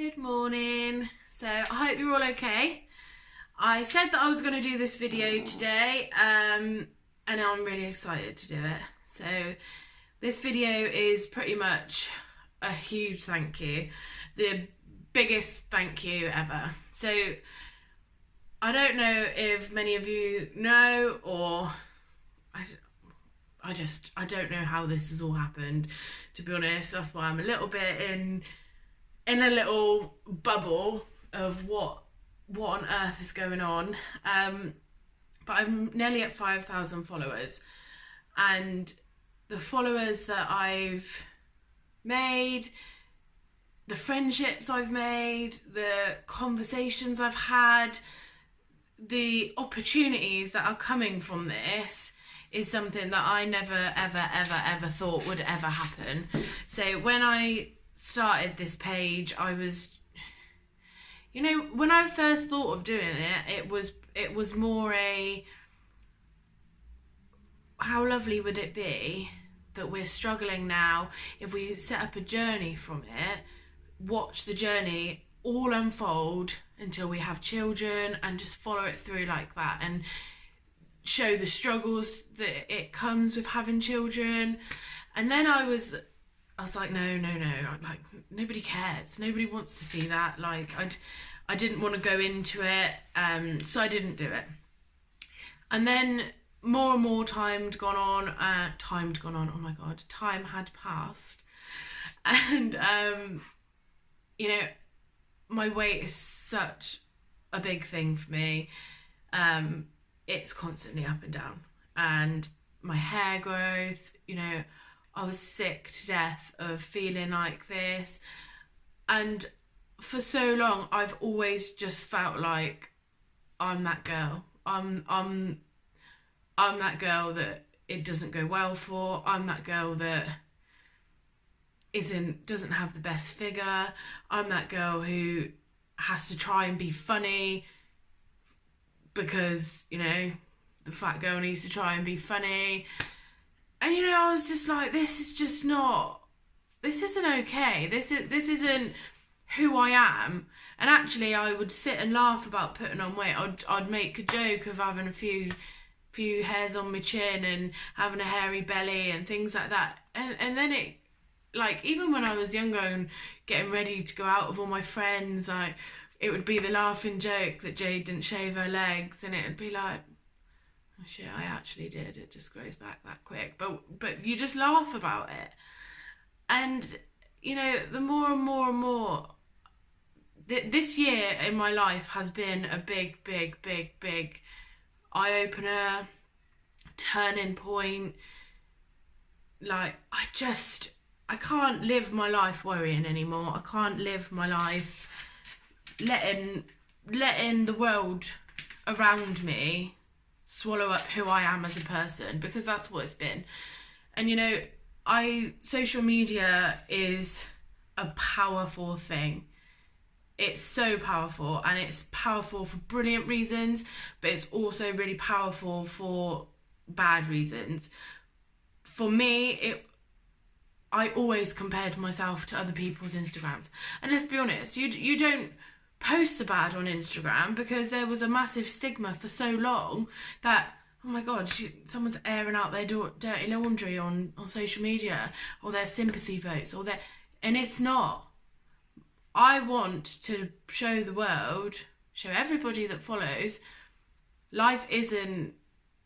Good morning. So I hope you're all okay. I said that I was going to do this video today and I'm really excited to do it. So this video is pretty much a huge thank you, the biggest thank you ever. So I don't know if many of you know, or I don't know how this has all happened, to be honest. That's why I'm a little bit in a little bubble of what on earth is going on. But I'm nearly at 5,000 followers, and the followers that I've made, the friendships I've made, the conversations I've had, the opportunities that are coming from this is something that I never ever thought would ever happen. So when I started this page, I was, when I first thought of doing it, it was more a, how lovely would it be that we're struggling now, if we set up a journey from it, watch the journey all unfold until we have children, and just follow it through like that, and show the struggles that it comes with having children. And then I was like, no, like, nobody cares, nobody wants to see that. Like, I didn't want to go into it, so I didn't do it. And then more and more time had gone on, oh my god, time had passed, and my weight is such a big thing for me. It's constantly up and down, and my hair growth, I was sick to death of feeling like this. And for so long, I've always just felt like I'm that girl. I'm that girl that it doesn't go well for. I'm that girl that doesn't have the best figure. I'm that girl who has to try and be funny because, the fat girl needs to try and be funny. And I was just like, this isn't okay. This isn't who I am. And actually, I would sit and laugh about putting on weight. I'd make a joke of having a few hairs on my chin and having a hairy belly and things like that. And then it, like, even when I was younger and getting ready to go out with all my friends, like, it would be the laughing joke that Jade didn't shave her legs, and it would be like, oh shit, I actually did. It just grows back that quick. But you just laugh about it. And, the more and more, this year in my life has been a big eye-opener, turning point. Like, I can't live my life worrying anymore. I can't live my life letting the world around me swallow up who I am as a person, because that's what it's been. And social media is a powerful thing. It's so powerful, and it's powerful for brilliant reasons, but it's also really powerful for bad reasons. For me, I always compared myself to other people's Instagrams. And let's be honest, you don't post bad on Instagram, because there was a massive stigma for so long that, oh my god, someone's airing out their dirty laundry on social media, or their sympathy votes, and it's not. I want to show the world, show everybody that follows, life isn't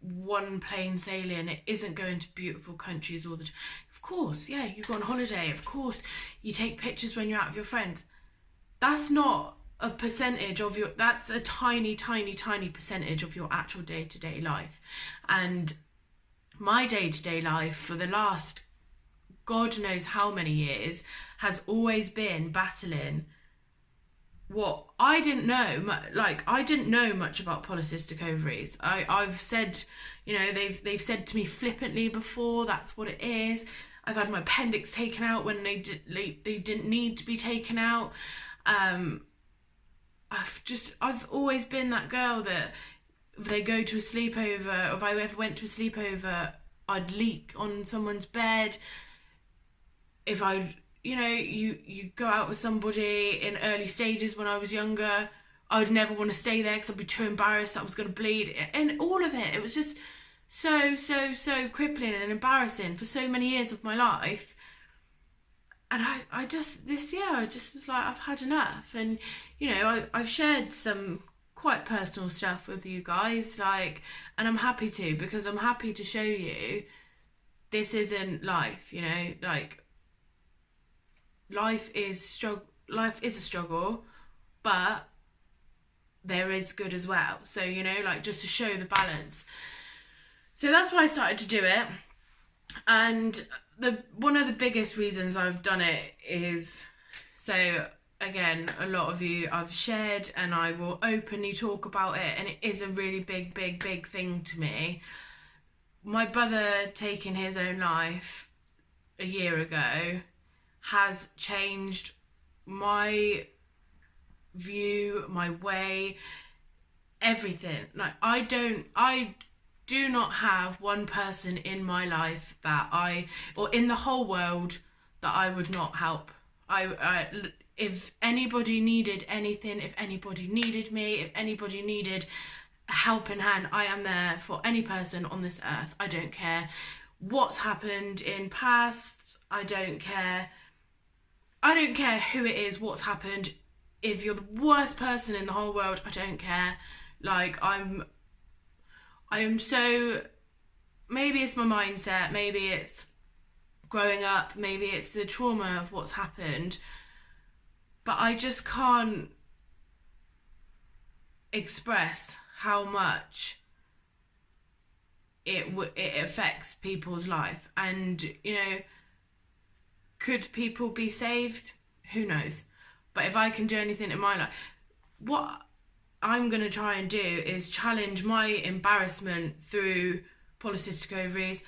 one plain sailing. It isn't going to beautiful countries all the time. Of course, yeah, you go on holiday. Of course, you take pictures when you're out with your friends. That's not a percentage of that's a tiny percentage of your actual day-to-day life. And my day-to-day life for the last God knows how many years has always been battling what I didn't know. Like, I didn't know much about polycystic ovaries. I've said, they've said to me flippantly before, that's what it is. I've had my appendix taken out when they didn't need to be taken out. I've always been that girl that if they go to a sleepover, or if I ever went to a sleepover, I'd leak on someone's bed. If I you go out with somebody in early stages when I was younger. I would never want to stay there because I'd be too embarrassed that I was going to bleed. And all of it was just so crippling and embarrassing for so many years of my life. And I just, this year, I just was like, I've had enough. And, I've shared some quite personal stuff with you guys, and I'm happy to, because I'm happy to show you this isn't life, life is a struggle, but there is good as well. So, just to show the balance. So that's why I started to do it. And one of the biggest reasons I've done it is, so again, a lot of you I've shared, and I will openly talk about it, and it is a really big thing to me. My brother taking his own life a year ago has changed my view, my way, everything. I do not have one person in my life or in the whole world that I would not help. If anybody needed anything, if anybody needed me, if anybody needed a helping hand, I am there for any person on this earth. I don't care what's happened in past. I don't care who it is, what's happened. If you're the worst person in the whole world, I don't care. I am so, maybe it's my mindset, maybe it's growing up, maybe it's the trauma of what's happened, but I just can't express how much it affects people's life. And, could people be saved? Who knows? But if I can do anything in my life, what I'm going to try and do is challenge my embarrassment through polycystic ovaries,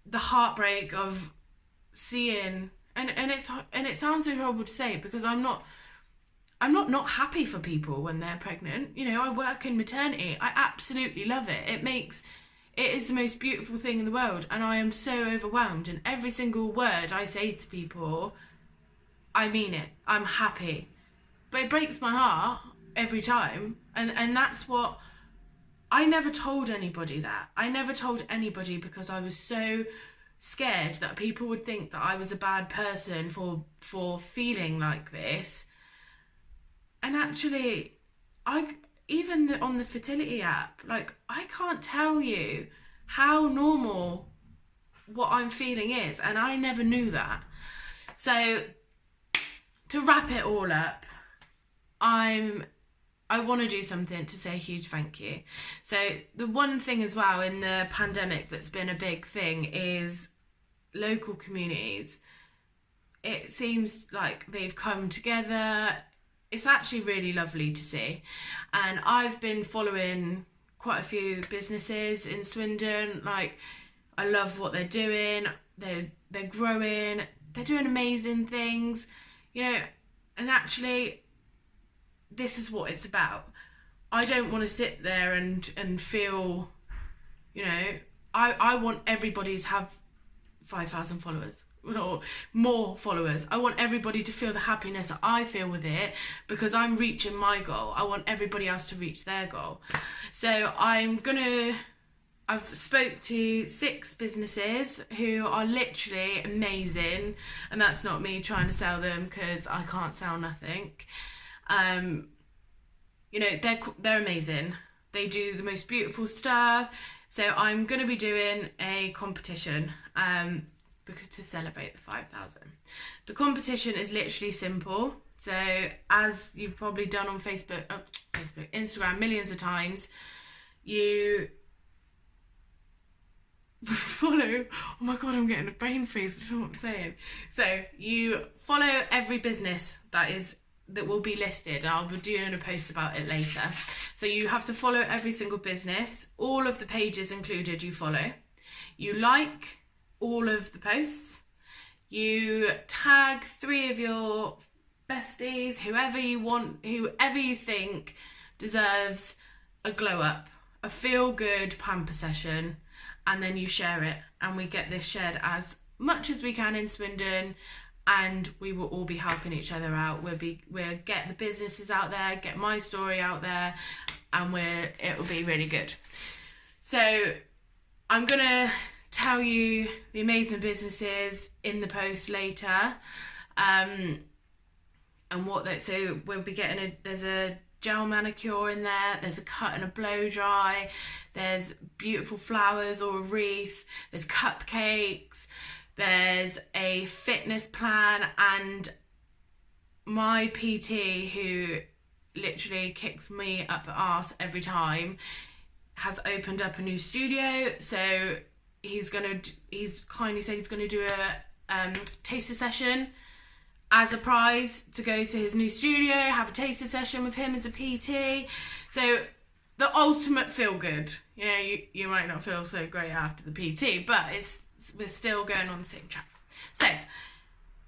the heartbreak of seeing, and it sounds so horrible to say, because I'm not happy for people when they're pregnant. I work in maternity. I absolutely love it. It is the most beautiful thing in the world, and I am so overwhelmed, and every single word I say to people, I mean it. I'm happy. But it breaks my heart every time, and that's what I never told anybody. That I never told anybody because I was so scared that people would think that I was a bad person for feeling like this. And actually, even on the fertility app, I can't tell you how normal what I'm feeling is, and I never knew that. So to wrap it all up, I want to do something to say a huge thank you. So the one thing as well in the pandemic that's been a big thing is local communities. It seems like they've come together. It's actually really lovely to see. And I've been following quite a few businesses in Swindon. I love what they're doing. They're growing. They're doing amazing things. And actually, this is what it's about. I don't want to sit there and feel, I want everybody to have 5,000 followers or more followers. I want everybody to feel the happiness that I feel with it, because I'm reaching my goal. I want everybody else to reach their goal. So I've spoke to 6 businesses who are literally amazing, and that's not me trying to sell them, because I can't sell nothing. They're amazing. They do the most beautiful stuff. So I'm going to be doing a competition to celebrate the 5,000. The competition is literally simple. So as you've probably done on Instagram millions of times, you follow, oh my god, I'm getting a brain freeze, I don't know what I'm saying. So you follow every business that will be listed. I'll be doing a post about it later. So you have to follow every single business, all of the pages included you follow. You like all of the posts. You tag 3 of your besties, whoever you think deserves a glow up, a feel good pamper session, and then you share it, and we get this shared as much as we can in Swindon, and we will all be helping each other out. We'll get the businesses out there, get my story out there, and it will be really good. So I'm gonna tell you the amazing businesses in the post later, and so we'll be getting there's a gel manicure in there, there's a cut and a blow dry, there's beautiful flowers or a wreath, there's cupcakes, there's a fitness plan, and my PT, who literally kicks me up the arse every time, has opened up a new studio. So he's kindly said he's gonna do a taster session as a prize to go to his new studio, have a taster session with him as a PT. So the ultimate feel good. You know, you might not feel so great after the PT, but we're still going on the same track. So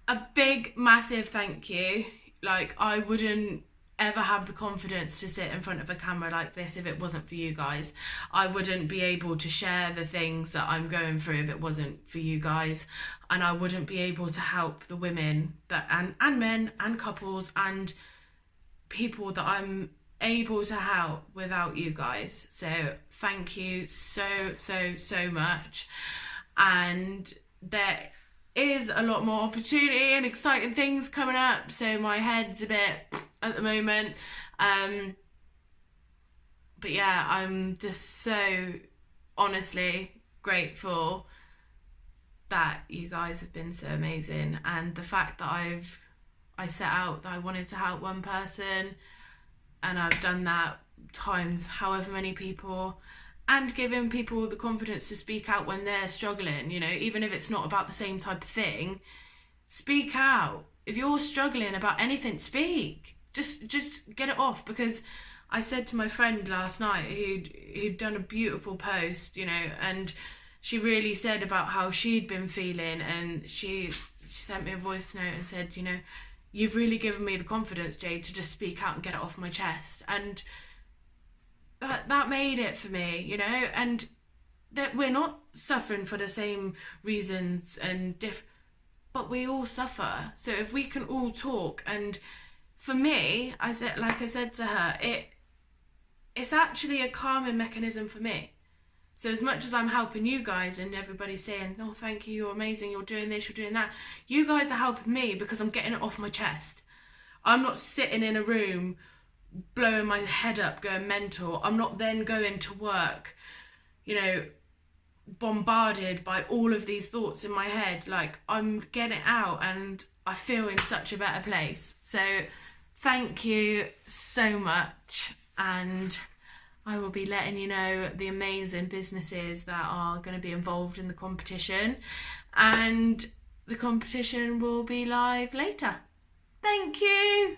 a big, massive thank you. Like, I wouldn't ever have the confidence to sit in front of a camera like this if it wasn't for you guys. I wouldn't be able to share the things that I'm going through if it wasn't for you guys, and I wouldn't be able to help the women and men and couples and people that I'm able to help without you guys. So thank you so much. And there is a lot more opportunity and exciting things coming up, so my head's a bit at the moment, but yeah, I'm just so honestly grateful that you guys have been so amazing, and the fact that I set out that I wanted to help one person, and I've done that times however many people, and giving people the confidence to speak out when they're struggling. You know, even if it's not about the same type of thing, speak out. If you're struggling about anything, speak. Just get it off. Because I said to my friend last night who'd done a beautiful post, you know, and she really said about how she'd been feeling, and she sent me a voice note and said, you know, you've really given me the confidence, Jade, to just speak out and get it off my chest. And that made it for me, you know, and that we're not suffering for the same reasons and but we all suffer. So if we can all talk, and for me, I said to her, it's actually a calming mechanism for me. So as much as I'm helping you guys and everybody's saying, oh, thank you, you're amazing, you're doing this, you're doing that, you guys are helping me because I'm getting it off my chest. I'm not sitting in a room blowing my head up, going mental. I'm not then going to work, you know, bombarded by all of these thoughts in my head. Like, I'm getting it out and I feel in such a better place. So thank you so much, and I will be letting you know the amazing businesses that are going to be involved in the competition, and the competition will be live later. Thank you.